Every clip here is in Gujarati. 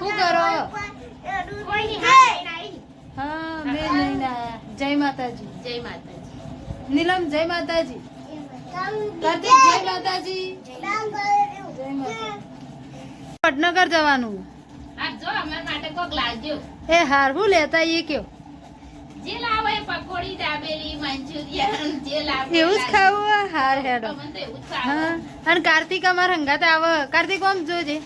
શું કરો? હા મેં નહીં આયા. જય માતાજી. જય માતાજી. નીલમ જય માતાજી. કાર્તિક જય માતાજી. જય માતાજી. વડનગર જવાનું. આ જો અમાર માટે કોક લાવજો. એ હાર હું લેતા એ કયો? જે લાવે પકોડી દાબેલી મંચુરિયન જે લાવે એવું જ ખાવું હાર હેડો. મને તો એવું જ ખાવું. હા અને કાર્તિક અમાર હંગાત આવે. કાર્તિક આમ જોજે.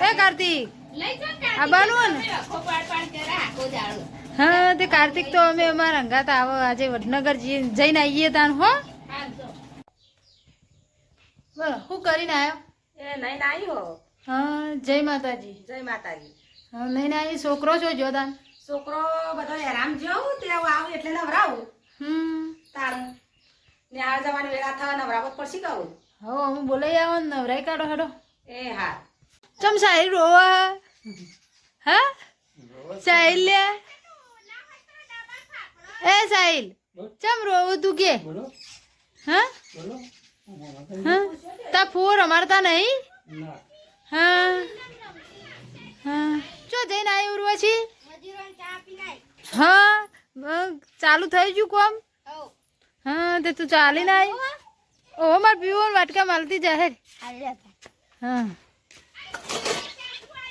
એ કાર્તિક લઈ જો ને આ બાનું ને? આખો પાડ પાડ કરે આખો દાડો. હા તે કાર્તિક તો અમે અમાર હંગાત આવે. આજે વડનગર જઈને આવીએ તાન હો. હા જો બોલો શું કરીને આવ્યો? એ નહીં આવ્યો. હા જય માતાજી. જય માતાજી. હા નહીં આવી છોકરો છો જોદાન. છોકરો બધો હેરામ જેવું તે આવું એટલે નવરાવું તાણ ને આ જવાની વેળા થવા નવરાવત પડશે કહું. હવે હું બોલાઈ આવો ને નવરાઈ કાઢો હેડો. એ હા ચમ સાહિલ રોવા? હા સાહિલ લે. એ સાહિલ ચમ રોવું તું કે? હા હા તા ફોર અમારતા નહીં? હા હા ચો જઈને આવી ઉર્વશી? હા ચાલુ થઈ ગયું કોમ? હા તે તું ચાલીને આવી? ઓહો મારે પીવું વાટકા માલતી જાહેર. હા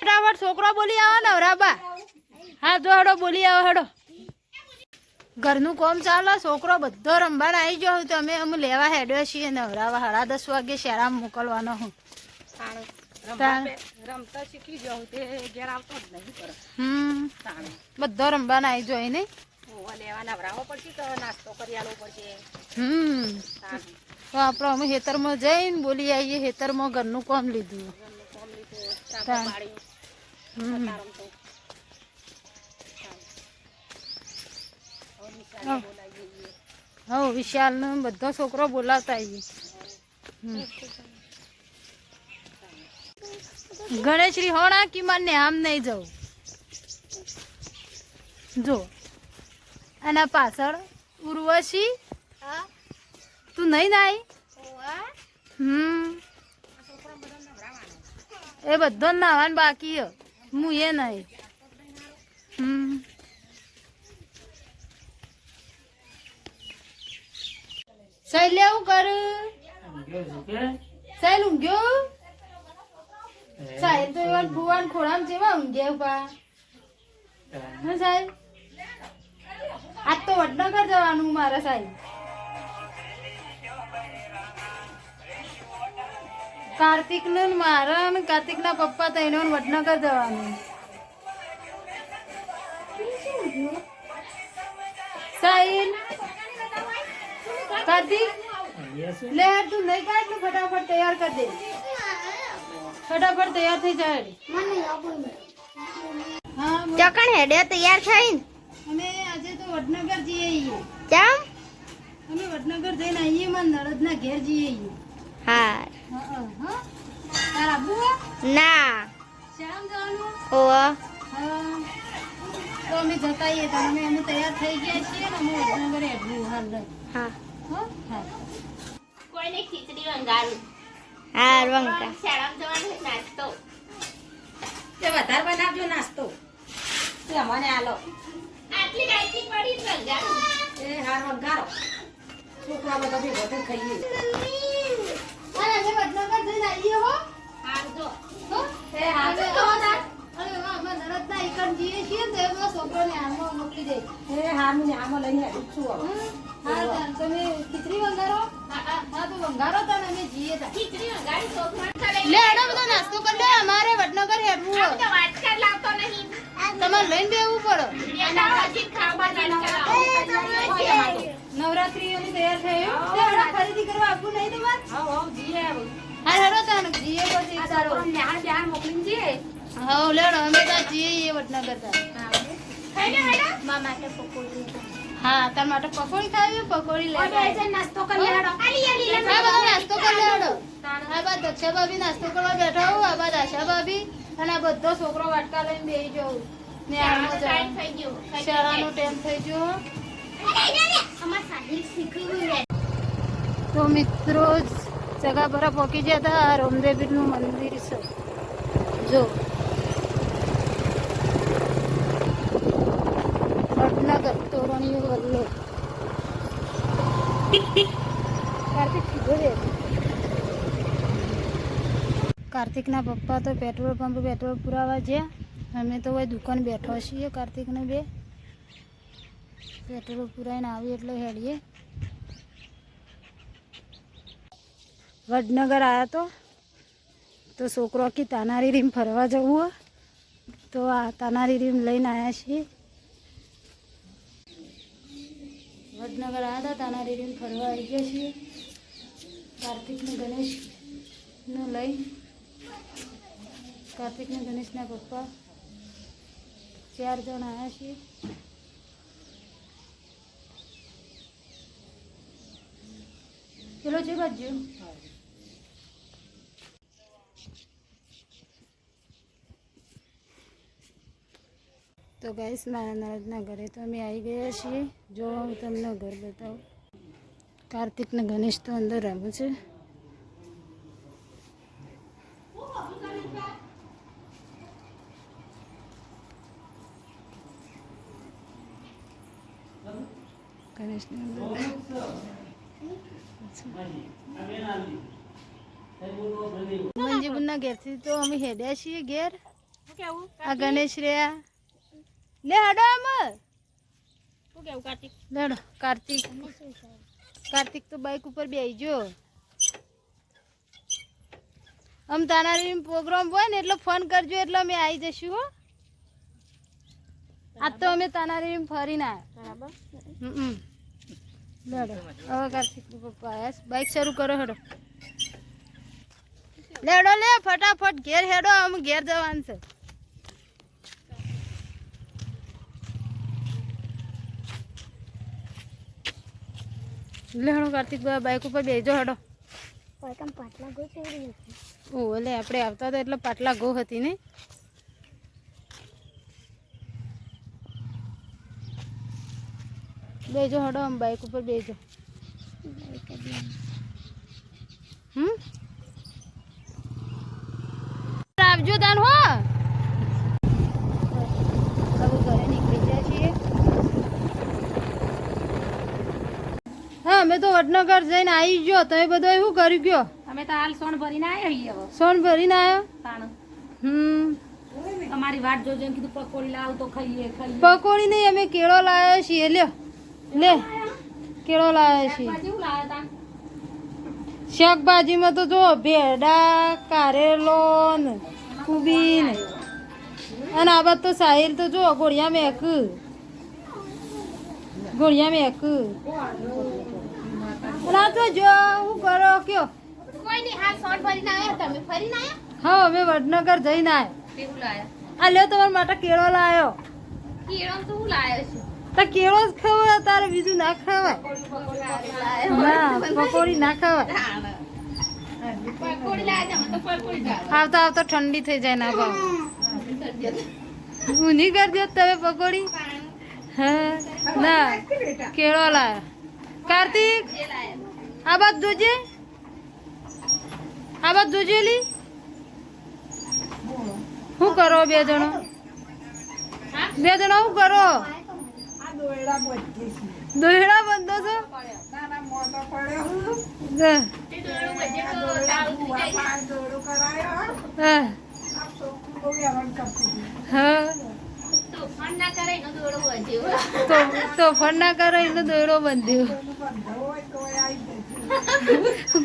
ફટાફટ છોકરો બોલી આવો ને નવરાબા. હા જો હેડો બોલી આવો હેડો. ઘરનું કોમ ચાલે છોકરો બધો રમવાને આવી ગયો તો અમે લેવા હેડ્યો છીએ નવરાવા. 10:30 વાગે શેરામ મોકલવાનો હું. રમતા શીખી જાઉં તે ઘેર આવતો જ નહીં કરે. બધો રમવાને આવી જાય નહીં? લેવા નવરાવો પડશે તો નાસ્તો કરી આલવો પડશે. તો આપણે અમે ખેતરમાં જઈને બોલી આવીએ. ખેતરમાં ઘરનું કામ લીધું. હા વિશાલ ને બધો છોકરો બોલાવતા આવીએ. ગણેશરી હોણા કી માને આમ નહીં જવું જો. અને પાછળ ઉર્વશી તું નહીં નાઈ? એ બધો નાવાનું બાકી હ. હું એ નહીં. સાહેલ લેવું કરું? સાહેલ ઊંઘ્યો? સાહેલ તો એવા ભુવાન ખોરામ જેવા ઊંઘ્યા ઉભા. હા સાહેબ આજ તો વડનગર જવાનું મારા સાહેબ. કાર્તિક ને મારા ને કાર્તિક ના પપ્પા તઈને વડનગર જવાનું. સાહિલ કાર્તિક લે તું નહીં કાઢ ને ફટાફટ તૈયાર કરી દે. ફટાફટ તૈયાર થઈ જાય. હા ચકણ હેડે તૈયાર થઈને અમે આજે તો વડનગર જઈએ છીએ. કેમ? અમે વડનગર જઈને આવીએ. માં નળદના ઘેર જઈએ છીએ. હા તાર આબુ ના શ્યામ જવાનું? ઓ હા તો અમે જતા આવીએ. તો અમે તૈયાર થઈ ગયા છીએ ને અમે વડનગર હેડવું હાલ. હા હા કોઈને ખીચડી વંગારું. હા વંકા શાળામાં જવાનું હોય નાસ્તો તે વધારે બનાવજો નાસ્તો. તે અમને આલો આટલી રાઈતી પડી જ વંગારું. એ હાર વંગારો છોકરા બધા ભેગો થઈ ખાઈએ. અને અમે વડનગર જઈને આવીએ હો. હાર જો હો એ હાર જો અરે વાહ અમે નળદના એકન જઈએ છીએ તો એમાં છોકરોને આમાં મોકલી દે. એ હાર ને આમાં લઈને આવી છું હવે. હા તમે ખીચડી વંગારો? હા તો વંગારો તો અમે જઈએ તા. ખીચડી વંગારી છોકરા કરે. લે હેડો બધો નાસ્તો કરી લે. અમારે વડનગર હેડવું આ હોય. બધા વાટકા લાવતો નહીં. તમારે લઈને બેવું પડે. એના પછી ખાવા બનાવી નવરાત્રી તૈયાર થયું. લે હેડો ખરીદી કરવા આપવું નહીં તમારે? હા જીએ હા હેડો તાન જઈએ પછી સારો. ન્યાણ બ્યાણ મોકલીને જીએ. હા લેડો અમે તો જઈએ વડનગર તા. ખાઈને હેડો મા માટે પકોડી હા તાર માટે પકોડી ખાવી? પકોડી લે. નાસ્તો કરી લેડો. હા બધો નાસ્તો કરી લેડો. આ બાદ દક્ષા ભાભી નાસ્તો કરવા બેઠા હો. આ બાદ આશા ભાભી અને આ બધો છોકરો વાટકા લઈને બેસી જવું ને આમાં ટાઈમ જવાનું. થઈ ગયો. શાળાનો ટાઈમ થઈ ગયો. અમાર સાહિલ શીખવી તો મિત્રો જગા પર પહોંચી ગયા હતા. રામદેવીરનું મંદિર છે જો. આગળ તોરણીઓ વલ્લો કાર્તિક સીધો રે. કાર્તિકના પપ્પા તો પેટ્રોલ પંપ પેટ્રોલ પુરાવા ગયા. અમે તો કોઈ દુકાન બેઠો છીએ. કાર્તિકને બે પેટ્રોલ પુરાઈને આવી એટલે હેડીએ. વડનગર આવ્યા તો છોકરો કે તાનારી રીમ ફરવા જવું હોય તો આ તાનારી રીમ લઈને આવ્યા છીએ. વડનગર આવ્યા હતા, તાનારી રીમ ફરવા આવી ગયા છીએ. કાર્તિકને ગણેશને લઈ, કાર્તિકને ગણેશના પપ્પા 4 જણ આવ્યા છીએ. ચલો છે બાજુ. તો ગાઈસ મારા નરદના ઘરે તો અમે આવી ગયા છીએ. જો હું તમને ઘર બતાવું. કાર્તિક ને ગણેશ તો અંદર રમે છે. ગણેશ મંજીબુના ઘેરથી તો અમે હેડ્યા છીએ ઘેર. આ ગણેશ રહ્યા લે હડો અમર. શું કેવું કાર્તિક? લેડો કાર્તિક તો બાઇક ઉપર બેસી ગયો. આમ તાનારી પ્રોગ્રામ હોય ને એટલે ફોન કરજો એટલે અમે આવી જઈશું. હો આજ તો અમે તાનારી ફરીને આવ્યા બરાબર. લેડો હવે કાર્તિક પપ્પા આવ્યા. બાઇક શરૂ કરો હેડો. લેડો લે ફટાફટ ઘેર હેડો. અમે ઘેર જવાનું છે. લેડો કાર્તિક બાઇક ઉપર બેસજો હેડો. પાટલા ગો છે. ઓ એટલે આપણે આવતા હતા એટલે પાટલા ગો હતી ને. બેજો હેડો આમ બાઇક ઉપર બેજો. આવજો તાન. હો હવે ઘરે નીકળી ગયા છીએ. હા અમે તો વડનગર જઈને આવી ગયો. તમે બધો શું કર્યું ગયો? અમે તો હાલ સોન ભરીને આવ્યા છીએ હવે. સોન ભરીને આવ્યો. તાણ અમારી વાટ જોજો એમ કીધું પકોડી લાવ તો ખાઈએ. પકોડી નહીં, અમે કેળો લાવ્યા છીએ. લ્યો લે કેળો લાવ્યા છીએ. શું લાવ્યા તા? શાકભાજીમાં તો જો ભેડા, કારેલો ને કુબી ને અને આ બાદ તો સાહિલ તો જો ગોળિયા મેક અને આ તો જો હું કરો કયો. કોઈ નહીં, હાલ સોન ભરીને આવ્યા. તમે ફરીને આવ્યા? હા અમે વડનગર જઈને આવ્યા. કેવું લાયા? આ લ્યો તમારા માટે કેળો લાવ્યો. કેળો તો હું લાયો છું. તો કેળો જ ખવાય, તારે બીજું ના ખવાય. ના પકોડી ના ખવાય. પકોડી લાયા તમે તો પકોડી લાયા. આવતા આવતા ઠંડી થઈ જાય. ના ભાવ ઊંધી કરજો તમે પકોડી. હા ના કેળો લાયા. કાર્તિક આ બાદ જોજે, આ બાદ જોજે. લી શું કરો બે જણો શું કરો? દોયડા બંધો છો? તોફાન ના કરે એનો દોડો વધ્યો. તોફાન ના કરે એનો દોયડો બંધ્યો.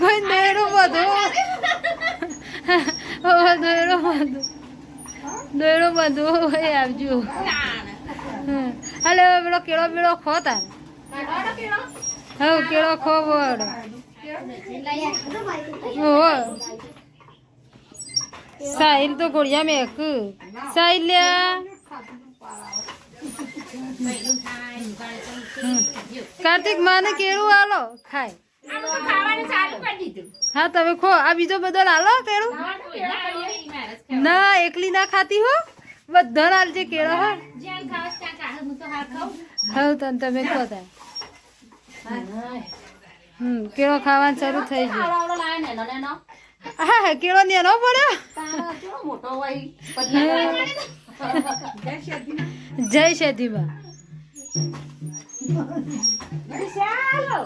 કોઈ દોયડો બધો દોયડો બધો હોય આવજો. હાલો પેલો કેળો બેળો ખો તાર. હા કેળો ખો બોડો. સાહિલ તો ગોળિયા મેક. સાહિલ લ્યા કાર્તિક માને કેળું આલો ખાય. હા તમે ખો. આ બીજો બધો આલો કેળું. ના એકલી ના ખાતી હો, બધા આલજે કેળો. હા હા તને તમે ખો તાર. કેળો ખાવાનું શરૂ થઈ ગયું. હા કેળો નેનો પડ્યો. જય સતીમાં. વળી ચાલો